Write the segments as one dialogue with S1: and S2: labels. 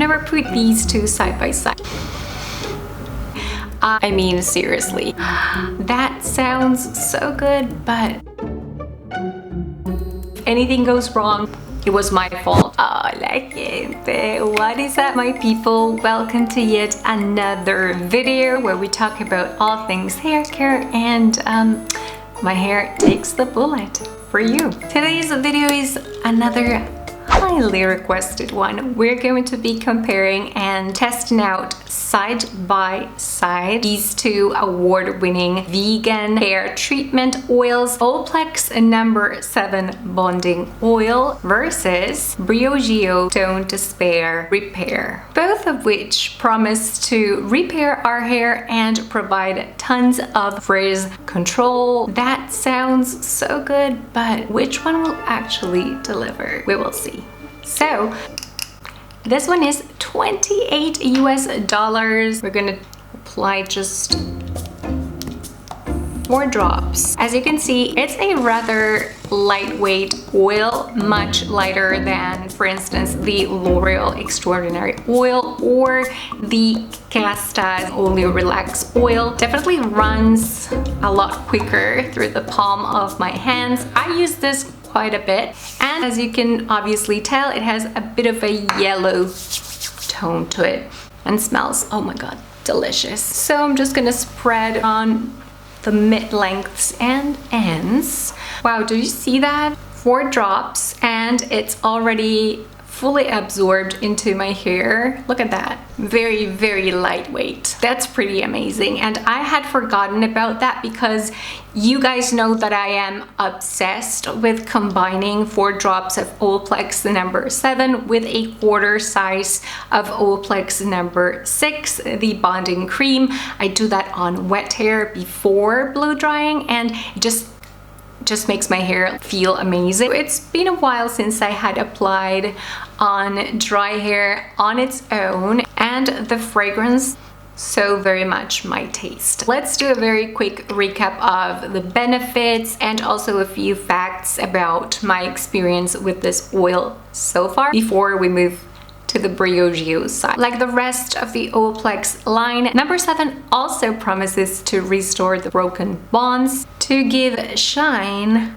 S1: never put these two side by side. I mean, seriously, that sounds so good, but if anything goes wrong, it was my fault. Hola gente, what is up my people? Welcome to yet another video where we talk about all things hair care and my hair takes the bullet for you. Today's video is another highly requested one. We're going to be comparing and testing out side by side these two award-winning vegan hair treatment oils, Olaplex No. 7 bonding oil versus BRIOGEO Don't Despair Repair, both of which promise to repair our hair and provide tons of frizz control. That sounds so good, but which one will actually deliver? We will see. So this one is $28 US. We're gonna apply just 4 drops. As you can see, it's a rather lightweight oil, much lighter than, for instance, the L'Oreal Extraordinary Oil or the Kerastase Oleo Relax Oil. Definitely runs a lot quicker through the palm of my hands. I use this quite a bit, and as you can obviously tell, it has a bit of a yellow tone to it and smells, oh my god, delicious. So I'm just gonna spread on the mid-lengths and ends. Wow, do you see that? 4 drops and it's already fully absorbed into my hair. Look at that. Very, very lightweight. That's pretty amazing. And I had forgotten about that because you guys know that I am obsessed with combining 4 drops of Olaplex No. 7 with a quarter size of Olaplex No. 6, the bonding cream. I do that on wet hair before blow drying, and it just makes my hair feel amazing. It's been a while since I had applied on dry hair on its own, and the fragrance so very much my taste. Let's do a very quick recap of the benefits and also a few facts about my experience with this oil so far before we move to the BRIOGEO side. Like the rest of the Olaplex line, No. 7 also promises to restore the broken bonds, to give shine.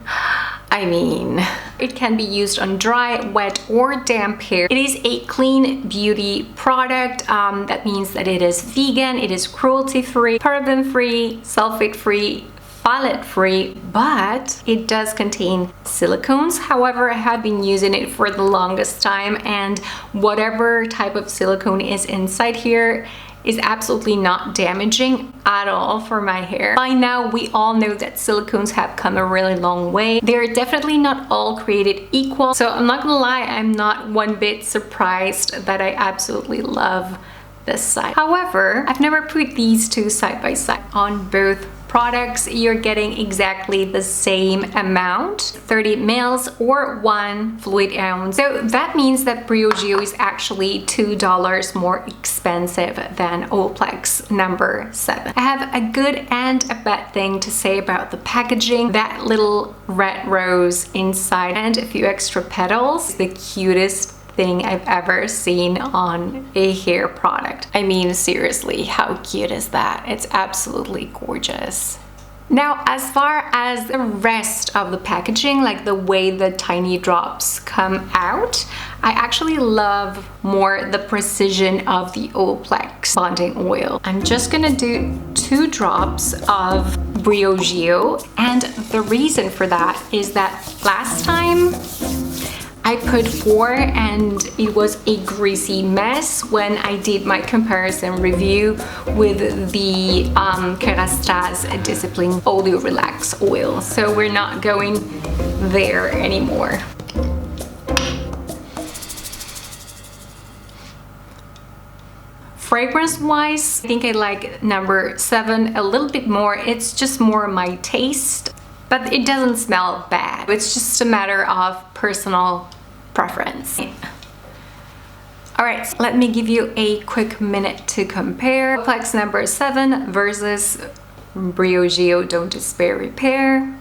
S1: I mean, it can be used on dry, wet, or damp hair. It is a clean beauty product. That means that it is vegan, it is cruelty-free, paraben-free, sulfate-free, phthalate-free, but it does contain silicones. However, I have been using it for the longest time, and whatever type of silicone is inside here is absolutely not damaging at all for my hair. By now, we all know that silicones have come a really long way. They're definitely not all created equal, so I'm not gonna lie, I'm not one bit surprised that I absolutely love this side. However, I've never put these two side by side on both products. You're getting exactly the same amount, 30 mils or 1 fluid ounce. So that means that BRIOGEO is actually $2 more expensive than Olaplex No. 7. I have a good and a bad thing to say about the packaging. That little red rose inside and a few extra petals, the cutest thing I've ever seen on a hair product. I mean, seriously, how cute is that? It's absolutely gorgeous. Now, as far as the rest of the packaging, like the way the tiny drops come out, I actually love more the precision of the Olaplex bonding oil. I'm just gonna do 2 drops of BRIOGEO, and the reason for that is that last time I put 4 and it was a greasy mess when I did my comparison review with the Kerastase Discipline Oleo Relax Oil. So we're not going there anymore. Fragrance wise, I think I like No. 7 a little bit more. It's just more my taste, but it doesn't smell bad. It's just a matter of personal preference. Alright, let me give you a quick minute to compare Olaplex No. 7 versus BRIOGEO Don't Despair Repair.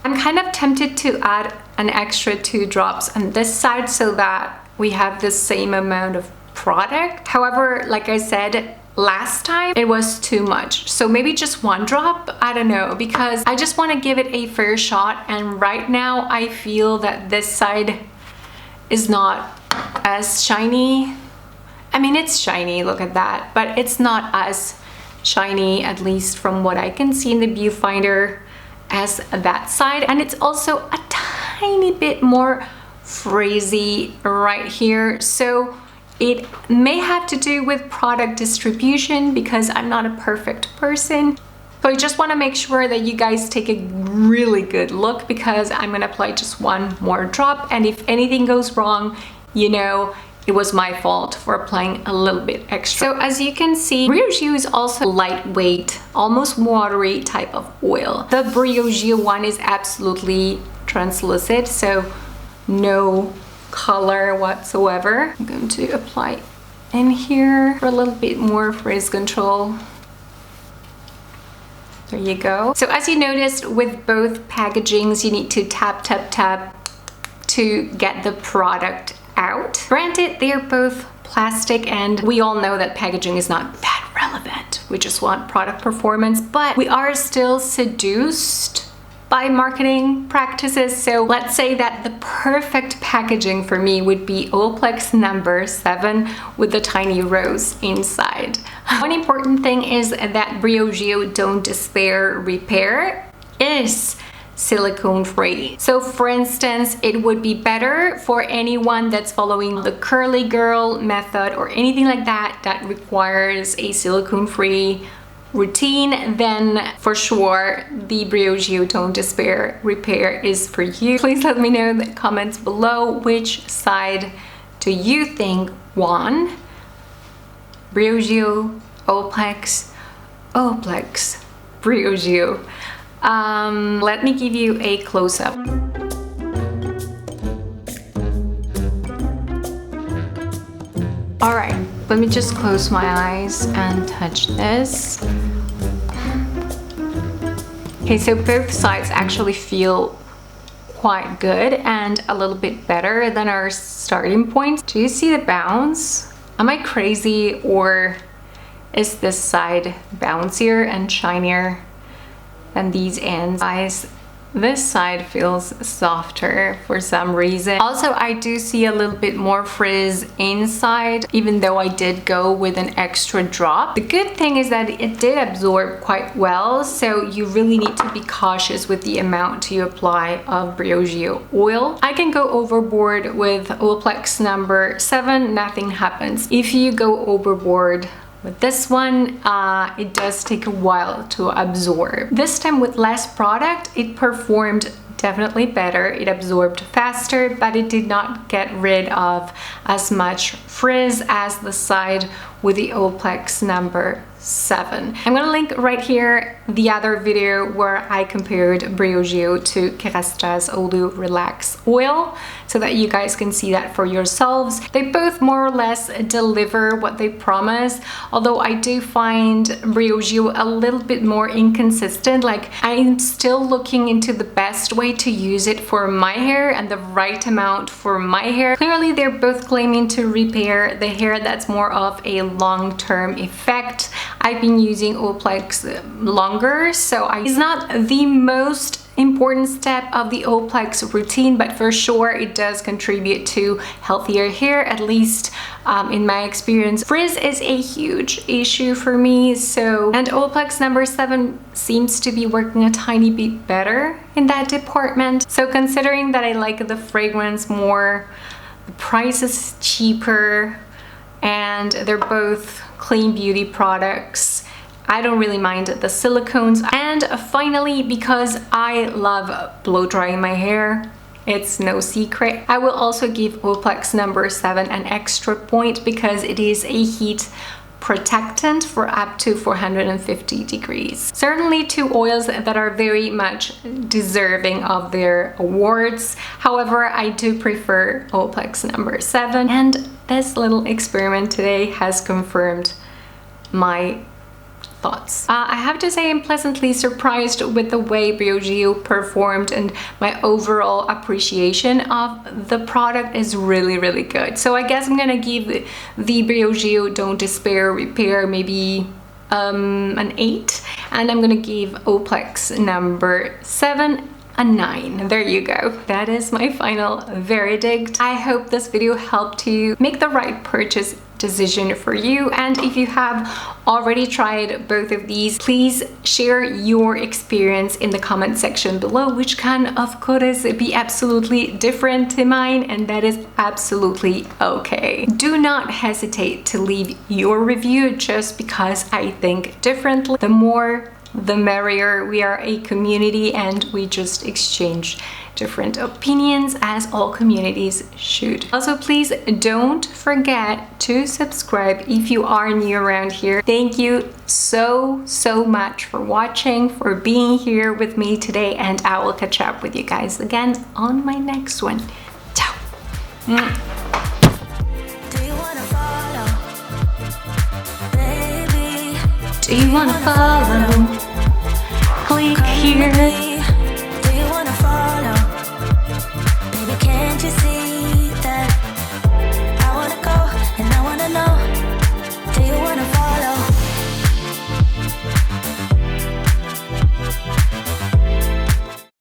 S1: I'm kind of tempted to add an extra 2 drops on this side so that we have the same amount of product. However, like I said, last time it was too much, so maybe just one drop, I don't know, because I just want to give it a fair shot. And right now I feel that this side is not as shiny. I mean, it's shiny, look at that, but it's not as shiny, at least from what I can see in the viewfinder, as that side. And it's also a tiny bit more frizzy right here, so it may have to do with product distribution, because I'm not a perfect person. So I just want to make sure that you guys take a really good look, because I'm going to apply just one more drop, and if anything goes wrong, you know, it was my fault for applying a little bit extra. So as you can see, BRIOGEO is also lightweight, almost watery type of oil. The BRIOGEO one is absolutely translucent, so no color whatsoever. I'm going to apply in here for a little bit more frizz control. There you go. So as you noticed, with both packagings, you need to tap, tap, tap to get the product out. Granted, they're both plastic, and we all know that packaging is not that relevant. We just want product performance, but we are still seduced by marketing practices. So let's say that the perfect packaging for me would be Olaplex No. 7 with the tiny rose inside. One important thing is that BRIOGEO Don't Despair Repair is silicone free. So for instance, it would be better for anyone that's following the curly girl method or anything like that that requires a silicone free routine, then for sure the BRIOGEO Don't Despair Repair is for you. Please let me know in the comments below, which side do you think won? BRIOGEO, Olaplex, Olaplex, BRIOGEO. Let me give you a close-up. All right, let me just close my eyes and touch this. Okay, so both sides actually feel quite good and a little bit better than our starting point. Do you see the bounce? Am I crazy, or is this side bouncier and shinier than these ends? This side feels softer for some reason. Also, I do see a little bit more frizz inside, even though I did go with an extra drop. The good thing is that it did absorb quite well, so you really need to be cautious with the amount you apply of BRIOGEO oil. I can go overboard with Olaplex No. 7, nothing happens. If you go overboard with this one, it does take a while to absorb. This time with less product, it performed definitely better. It absorbed faster, but it did not get rid of as much frizz as the side with the Olaplex No. 7. I'm gonna link right here the other video where I compared BRIOGEO to Kerastra's Olu Relax Oil, so that you guys can see that for yourselves. They both more or less deliver what they promise, although I do find BRIOGEO a little bit more inconsistent. Like, I'm still looking into the best way to use it for my hair and the right amount for my hair. Clearly, they're both claiming to repair the hair. That's more of a long-term effect. I've been using Olaplex longer, so it's not the most important step of the Olaplex routine, but for sure it does contribute to healthier hair, at least in my experience. Frizz is a huge issue for me, and Olaplex No. 7 seems to be working a tiny bit better in that department. So considering that I like the fragrance more, the price is cheaper, and they're both clean beauty products, I don't really mind the silicones. And finally, because I love blow drying my hair, it's no secret, I will also give Olaplex No. 7 an extra point, because it is a heat protectant for up to 450 degrees. Certainly two oils that are very much deserving of their awards. However, I do prefer Olaplex No. 7, and this little experiment today has confirmed my thoughts. I have to say I'm pleasantly surprised with the way BRIOGEO performed, and my overall appreciation of the product is really good. So I guess I'm gonna give the BRIOGEO Don't Despair Repair maybe an 8, and I'm gonna give Olaplex number 7 a 9. There you go. That is my final verdict. I hope this video helped you make the right purchase decision for you, and if you have already tried both of these, please share your experience in the comment section below, which can of course be absolutely different to mine, and that is absolutely okay. Do not hesitate to leave your review just because I think differently. The more the merrier. We are a community and we just exchange different opinions, as all communities should. Also, please don't forget to subscribe if you are new around here. Thank you so much for watching, for being here with me today, and I will catch up with you guys again on my next one. Ciao.
S2: Do you wanna follow? Baby,
S1: Do you wanna follow? Click here.